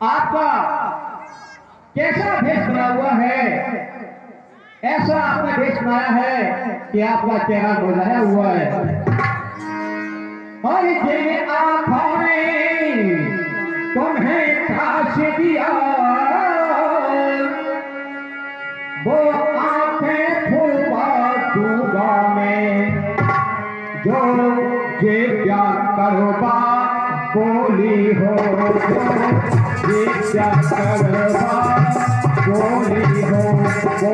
आपका कैसा भेष बना हुआ है, ऐसा आपने भेष बनाया है कि आपका चेहरा मुरझाया हुआ है। और जिन आँखों ने तुम्हें त्रास दिया, वो आंखें फुलवा दूंगा मैं, जो ये क्या करवा बोली हो, जो ये क्या करवा बोली हो, वो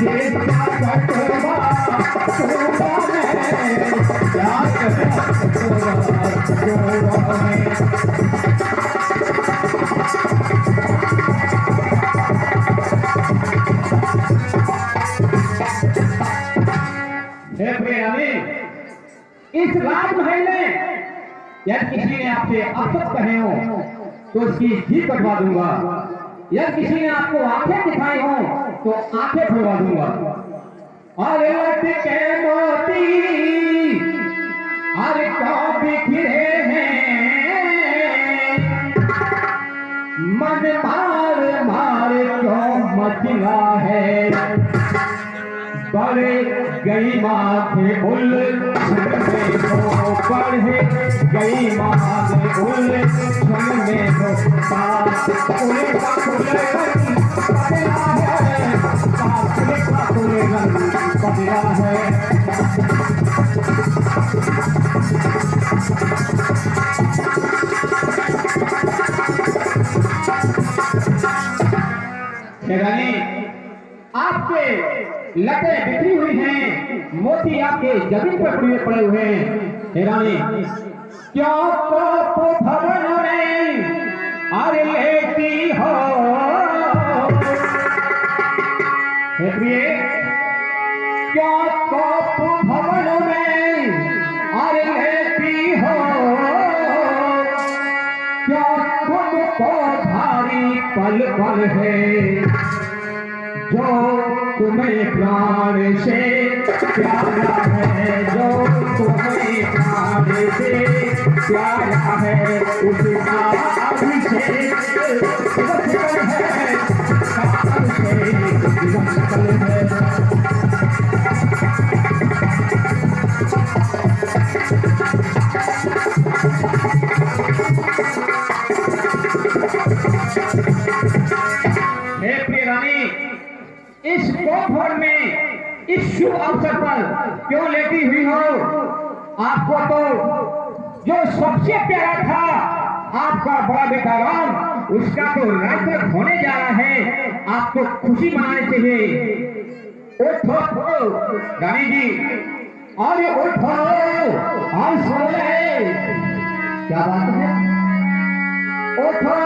ये क्या करवा दूंगा मैं, क्या करवा दूंगा मैं। इस राजमहल में यदि किसी ने आपसे अपशब्द कहे हो तो उसकी जीभ कटवा दूंगा, यदि किसी ने आपको आंखें दिखाई हो तो आंखें खुलवा दूंगा। अरे के मोती अरे क्यों बिखरे हैं, मन मार मार क्यों मचला है, बढ़े गई माथे उल में हो, बढ़े गई माथे उल में हो, काकुले काकुले रंग बदला है, काकुले काकुले रंग बदला है। आपके लटे बिखरी हुई हैं, मोती आपके जमीन पर पड़े हुए हैं। हे रानी, क्यों तो भवन में अरे लेती हो, हे प्रिय, क्यों तो भवन में अरे लेती हो, क्या तुमको भारी पल पल है, जो तुम्हें प्राण से प्यारा है, जो तुम्हें प्राण से प्यारा है, उसका अभिषेक विवशकल है, अभिषेक विवशकल है। हे प्रिय रानी, इस दोपहर में इस शुभ अवसर पर क्यों लेटी हुई हो? आपको तो जो सबसे प्यारा था आपका बड़ा बेटा राम, उसका तो राज्य होने जा रहा है, आपको खुशी मनानी चाहिए। उठो रानी जी, और उठो और सो रहे, क्या बात है, उठो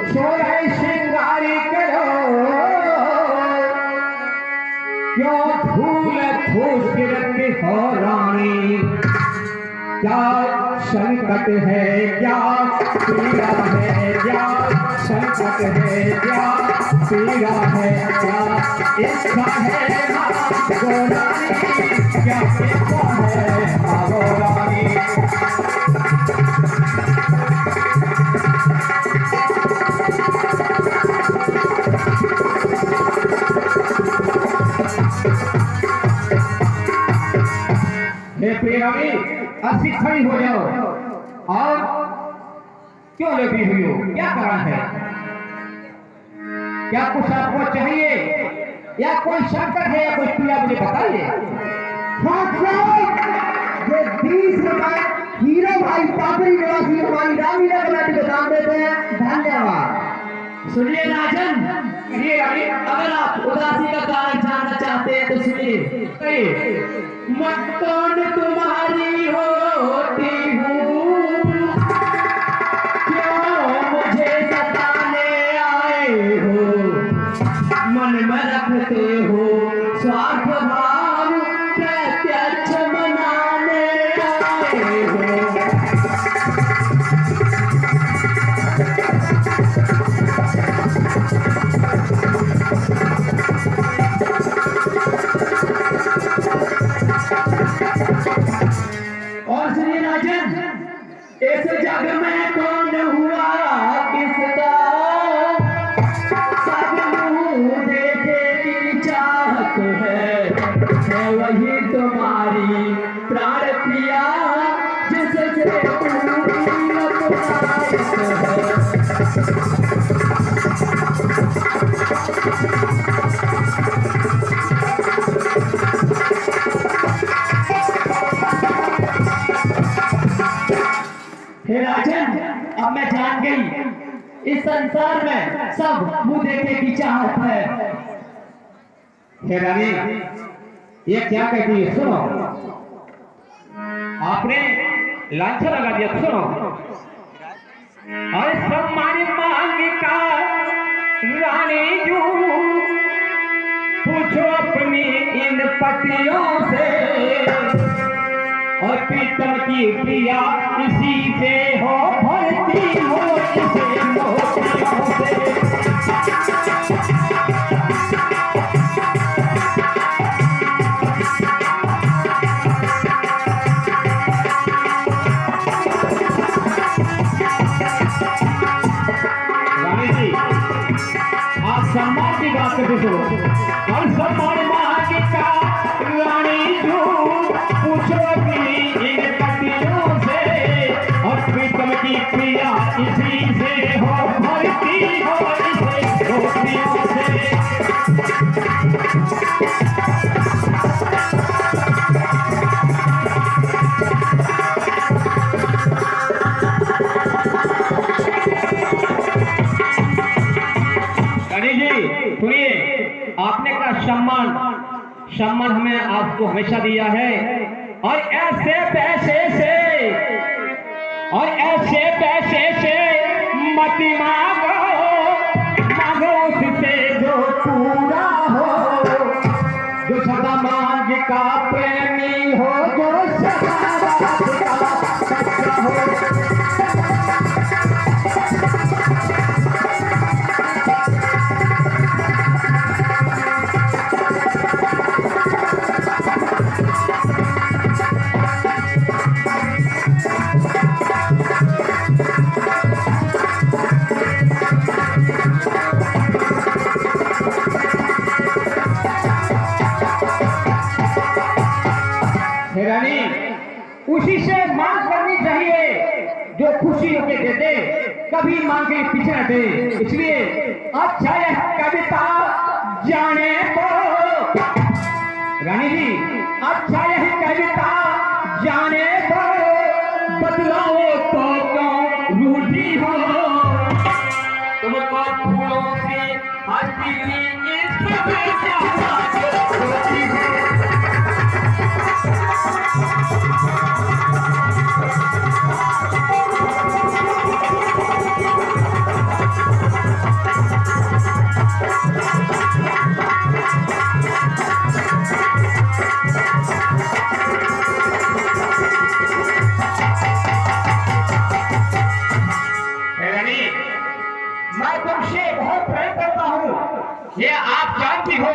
सो रहे, श्रृंगारी करो, क्यों फूल फूस गिरती हो रानी, क्या संकट है, क्या पीड़ा है, क्या संकट है, क्या पीड़ा है, क्या इच्छा है गो रानी, क्या इच्छा है गो रानी। अस्सी खड़ी हो जाओ, और क्यों लेटी हुई हो, क्या कारण है, क्या कुछ आपको चाहिए, या कोई संकट है, या कोई पीड़ा, मुझे बताइए। ये 20 रुपए हीरो भाई पापड़ी निवासी हमारी रामीना बनाती को दान देते हैं, धन्यवाद। सुनिए राजन, अगर आप उदासी का कारण जानना चाहते हैं तो सुनिए। मटन तुम्हारी होती हूँ, क्यों मुझे सताने आए हो, मन में रखते हो स्वार्थ भाव, प्रत्यक्ष मनाने आए हो। हे राजन, अब मैं जान गई इस संसार में सब मुंह देखे की चाहत है। हे रानी, ये क्या कहती है? सुनो, आपने लांछन लगा दिया। सुनो, और सम्मान मांगिका रानी जू, पूछो अपनी इन पतियों से, और प्रीतम की प्रिया इसी से हो, भरती हो इसे मोतियों से। सम्मान की बात करते सुनो, और सम्मान मांगिका रानी जू, पूछो अपनी इन पतियों से, और प्रीतम की प्रिया इसी से हो, भरती हो इसे मोतियों से। सुनिए, आपने कहा सम्मान हमें आपको हमेशा दिया है, और ऐसे पैसे से मत मांगो उससे जो पूरा हो, जो सदा मांग का प्रेमी हो, जो सदा मांग का सच्चा हो। रानी, उसी से मांग करनी चाहिए जो खुशी होके देते, कभी मांग के पीछे न दे। इसलिए अच्छा यह कविता जाने तो रानी जी, अच्छा यह कविता जाने तो, बदलाओ तो क्यों रूठी हो, तुमको फूलों से हंसती ये आप जानती हो,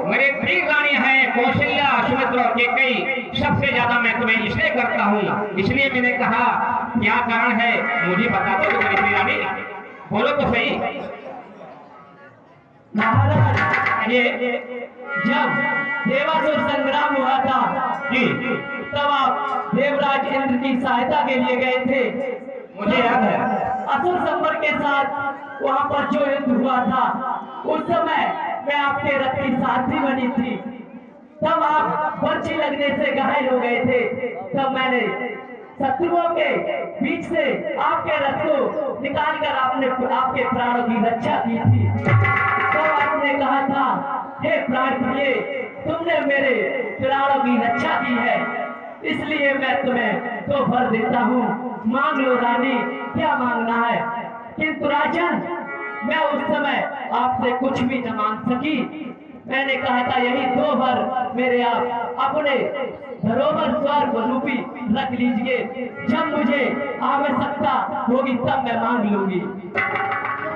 मेरे प्रिय रानी है कौशल्या, सुमित्रा के कई सबसे ज्यादा मैं तुम्हें इसलिए करता हूँ, इसलिए मैंने कहा क्या कारण है मुझे बता दो मेरी प्रिय रानी, बोलो तो सही। महाराज, ये जब देवासुर संग्राम हुआ था जी, तब आप देवराज इंद्र की सहायता के लिए गए थे। मुझे याद है। असुर संवर के साथ वहाँ पर जो युद्ध हुआ था, उस समय मैं आपके रथ की सारथी बनी थी। तब आप बर्छी लगने से घायल हो गए थे, तब मैंने शत्रुओं के बीच से आपके रथ को निकालकर आपके प्राणों की रक्षा की थी। तब आपने कहा था, हे प्राण प्रिय, तुमने मेरे प्राणों की रक्षा की है, इसलिए मैं तुम्हें तो वर देता हूँ, मांग लो रानी, क्या मांगना है। किंतु राजन, मैं उस समय आपसे कुछ भी न मांग सकी। मैंने कहा था यही 2 वर मेरे आप अपने धरोहर स्वर्ग रूपी रख लीजिए, जब मुझे आवश्यकता होगी तब मैं मांग लूंगी।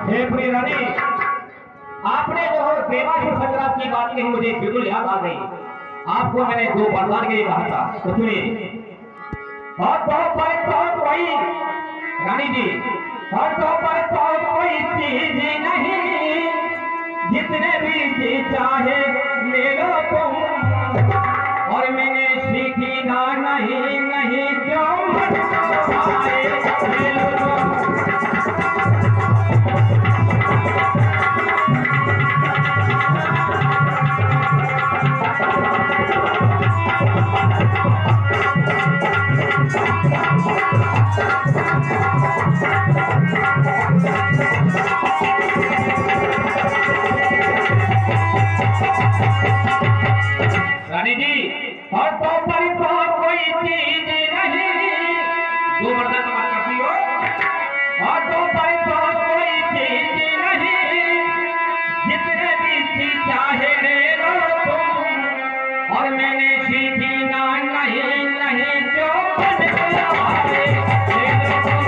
हे प्रिय रानी, आपने जो देवासुर संग्राम की बात कही मुझे बिल्कुल याद आ गई। आपको मैंने 2 वरदान के लिए कहा था, तो सुनिए। रानी जी, कोई चीज नहीं, जितने भी जी चाहे ले लो तुम, और मैंने सीखी ना नहीं जो ले लो तुम। रानी जी, और तो पर तो कोई चीज नहीं, दो मर्दा का बात करती हो, और तो पर तो कोई चीज नहीं, जितने भी चीज चाहे ले लो तुम, और मैंने सीखी ना नहीं नहीं जो बन गया है, ले लो तुम।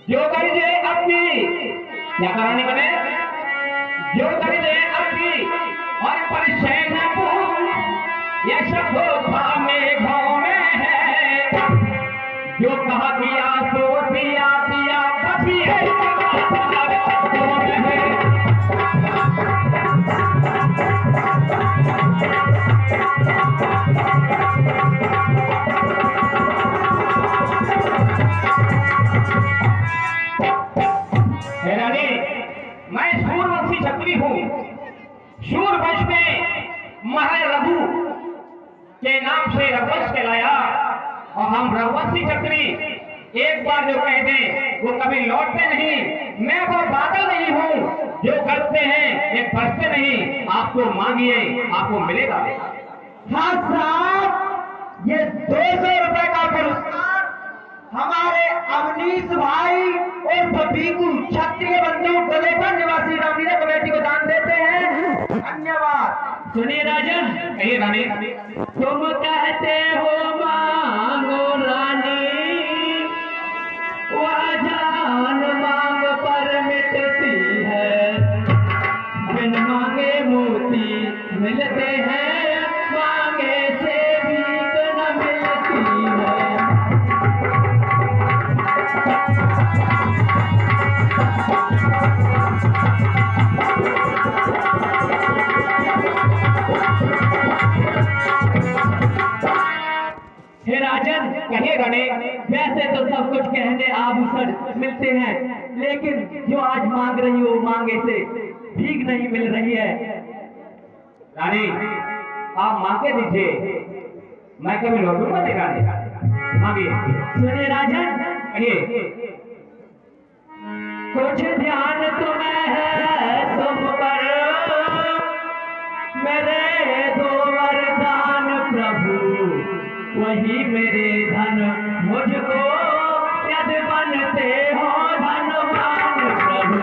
जो करी दे अपनी, क्या कराने बने, जो करी दे अपनी और परिचय न भूल, ये सब धोखा मेघों में है, जो कहा दिया सो दिया दिया बची है हाथों में है। रानी, मैं सूर्यवंशी क्षत्रिय हूँ, सूर्यवंश में महाराज रघु के नाम से रघुवंश कहलाया, और हम रघुवंशी क्षत्रिय एक बार जो कह दें वो कभी लौटते नहीं। मैं वो बादल नहीं हूँ जो करते हैं ये बरसते नहीं, आपको मांगिए आपको मिलेगा। हाँ साहब, ये 200 रुपए का पुरस्कार हमारे अवनीश भाई और पपीकू क्षत्रिय बंधु गोलेपन निवासी रामलीला कमेटी को दान देते हैं। धन्यवाद। सुनिए राजन, कहिए रानी। तुम कहते हो मांगो रानी, वह जान मांग पर मिटती है, बिन मांगे मोती मिलते हैं, मांगे से भीख न मिलती है। हे राजन, कहिए रानी। वैसे तो सब कुछ कहने आभूषण मिलते हैं, लेकिन जो आज मांग रही हो मांगे से भीख नहीं मिल रही है। रानी, आप मांगे दीजिए, मैं कभी लौटूंगा नहीं रानी, मांगिए। सुनिए राजन, कहिए। कुछ ध्यान तुम्हें है तुम पर, मेरे दो वरदान प्रभु, वही मेरे धन मुझको यदि बनते हो धनवान प्रभु।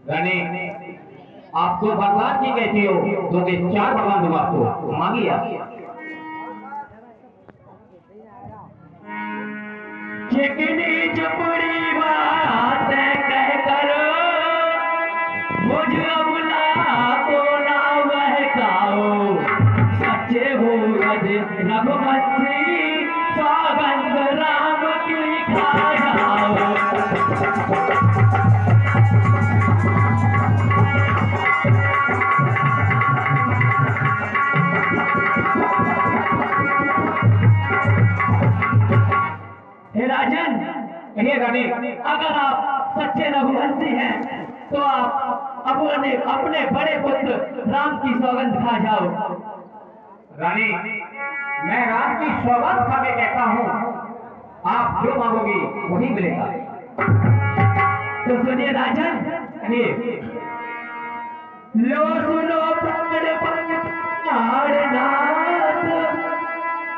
रानी, आप तो भगवान की कहती हो, दो के 4 भगवान दूंगा आपको, मांगिए आप। चिकनी चुपड़ी बात कह कर मुझ अबला को ना बहकाओ, सच्चे हो यदि रघुवंशी सौगंध राम की खा जाओ। हे राजन, कहिए रानी। अगर आप सच्चे रघुवंशी हैं तो आप अपने बड़े पुत्र राम की सौगंध खा जाओ। रानी, मैं राम की सौगंध खा के कहता हूँ, आप जो मांगोगी वही मिलेगा। तो सुनिए राजन, कहिए। लो सुनो प्राण नाथ,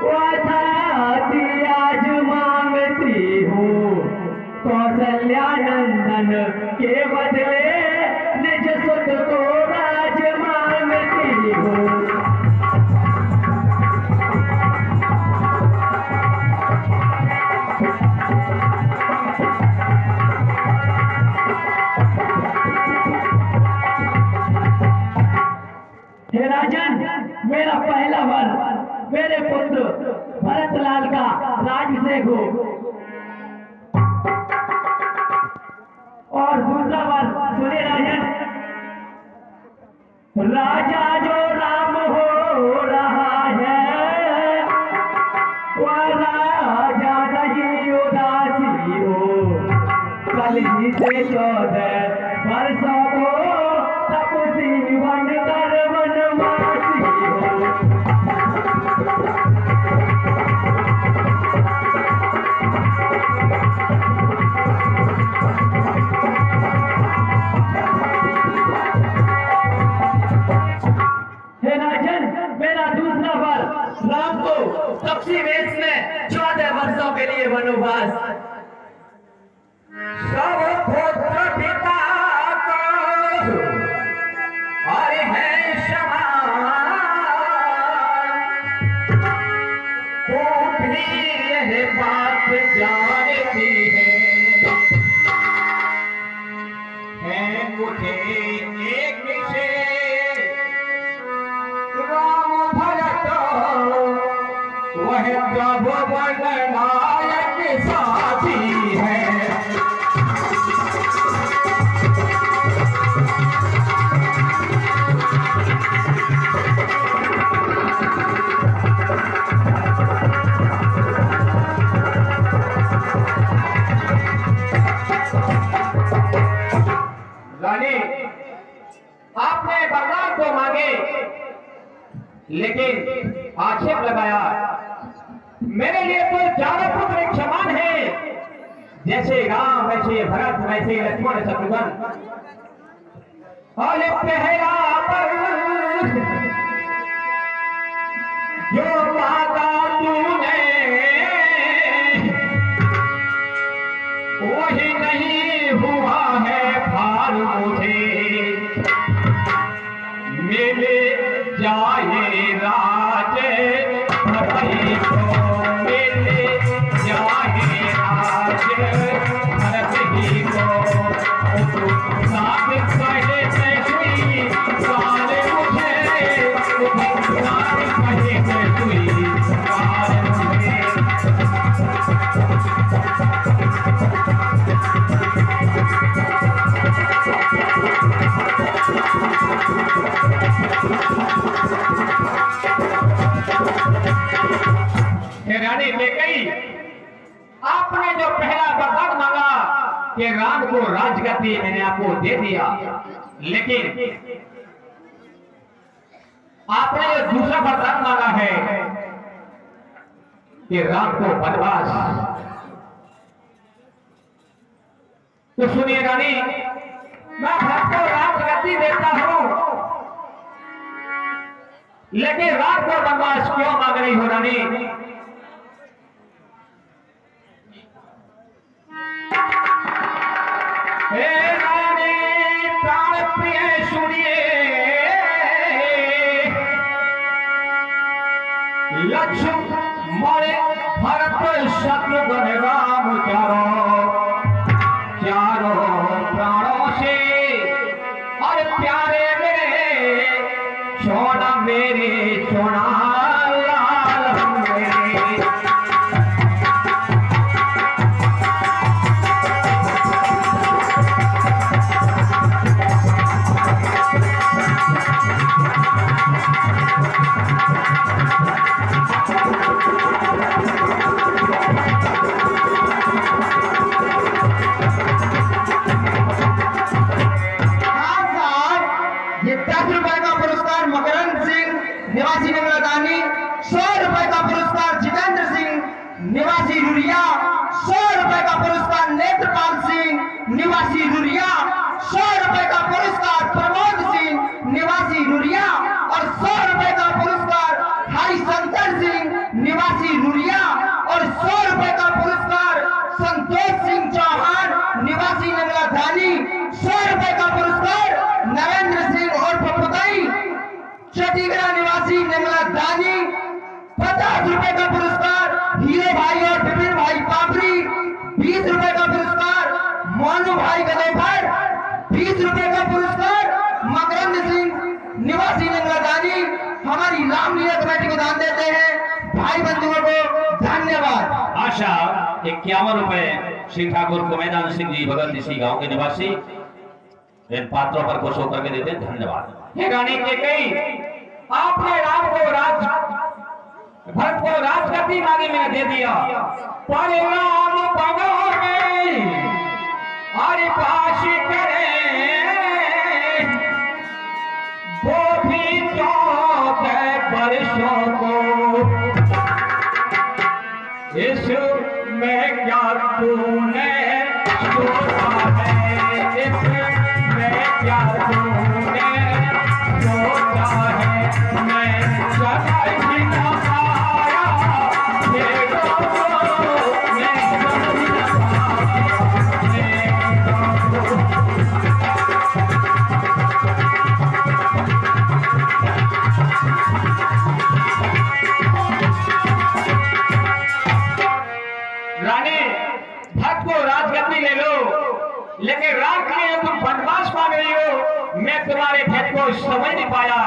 वथाती आज मांगती हूँ, कौशल्या नंदन के बदले निज सुत को राज मांगती हूँ। हे राजन, मेरा पहला वर मेरे पुत्र भरतलाल का राजभिषेक हो। और दूसरा बार सुने राजन, राजा जो राम हो रहा है वह राजा नहीं उदासी हो, कल ही से 14 वर्षों को तपसी बन कर वनवासी हो। हे राजन, मेरा दूसरा वर राम को तपसी वेश में 14 वर्षों के लिए वनवास। सब पुत्र पिता को और है समान, तो भी यह बात जानती है मुझे एक से राम भरत वह जब नायक साथी है। रानी, आपने वरदान को मांगे लेकिन आक्षेप लगाया। मेरे लिए तो चारों पुत्र एक समान है, जैसे राम वैसे भरत वैसे लक्ष्मण शत्रुघ्न। और पहला पर जो मांगा तूने वही नहीं हुआ है भार मुझे, मिले जाए राज भरत को, मिले जाए राज भरत ही को। साथ कहे से हुई सार मुझे, साथ कहे से हुई सार मुझे। रानी कैकेयी, आपने जो पहला वरदान मांगा कि राम को राजगद्दी मैंने आपको दे दिया, लेकिन आपने जो दूसरा वरदान मांगा है कि राम को वनवास। तो सुनिए रानी, मैं भक्त को राजगद्दी देता हूं, लेकिन राम को वनवास क्यों मांग रही हो रानी? हे रानी प्राण प्रिय सुनिए, लक्ष्मण भरत शत्रुघ्न राम चारों प्राणों से और प्यारे मेरे सोना मेरे सोना लाल मेरे। निवासी नगरदानी, 100 रुपए का पुरस्कार जितेंद्र सिंह निवासी रुरिया, 100 रुपए का पुरस्कार नेत्रपाल सिंह निवासी रुरिया, 100 रुपए का पुरस्कार प्रमोद सिंह निवासी रुरिया और 100 रुपए का पुरस्कार हरिशंकर सिंह निवासी रुरिया और 100 रुपए का पुरस्कार संतोष सिंह चौहान निवासी नगरदानी, 100 रुपए का पुरस्कार नरेंद्र सिंह और पपुताई चटीगढ़ निवासी नगरदानी, 50 रुपए का पुरस्कार हीरो भाई और विपिन भाई पापड़ी, 20 रुपए का पुरस्कार मोनू भाई गदेफर, 20 रुपए का पुरस्कार मकरंद सिंह निवासी नगरदानी हमारी रामलीला कमेटी को दान देते हैं। भाई बंधुओं को धन्यवाद। आशा 51 रुपए सिंह ठाकुर कुमैदान सिंह जी भगत इसी गांव के निवासी इन पात्रों पर खुश होकर के देते हैं। धन्यवाद। हे रानी कैकेयी, आपने राम को भरत को राजगद्दी मांगी, मैंने दे दिया। परिणाम भगवान हरि पास करे, वो भी 14 वर्षों को। इसमें क्या तूने सोचा है, इसमें क्या तूने सोचा है, मैं समझ न पाया, ये मैं समझ न रानी, भक्त को राजगद्दी ले लो, लेकिन रात के लिए तुम वनवास पा गई हो। मैं तुम्हारे भेद को समझ नहीं पाया।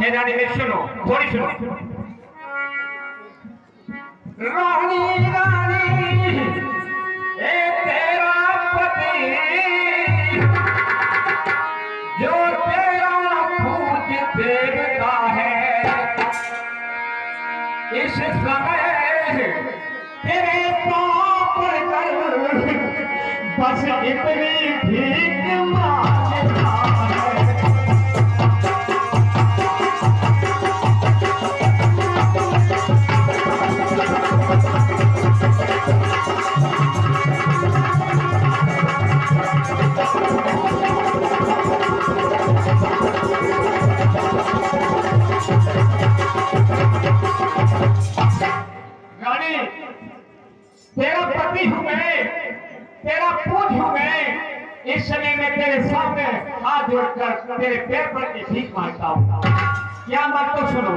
हे रानी, मेरी सुनो, थोड़ी सुनो। रानी रानी, ए तेरा पति जो तेरा पूज देवता है, इस समय तेरे पाप कर बस इतनी भीख मांगता है। रानी, तेरा पति हूं मैं, तेरा पूज हूं मैं। इस समय मैं तेरे सामने हाथ जोड़कर तेरे पैर पर की भीख मांगता हूं। क्या मत तो सुनो।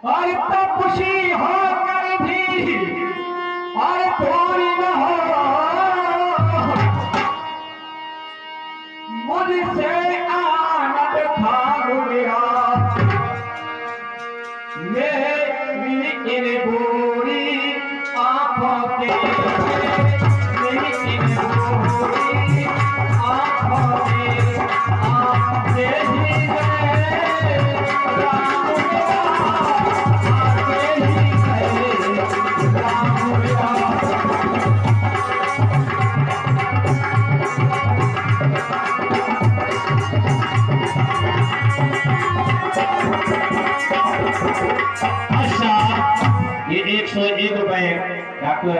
और इतना खुशी होकर भी और थोड़ी न हो, मुझसे आनंद भाग गया। मेरी इन बुरी आंखों के, मेरी इन बुरी आंखों के आंखें ही गए राम मेरा, आंखें ही गए राम मेरा। अच्छा, ये 101 रुपए डॉक्टर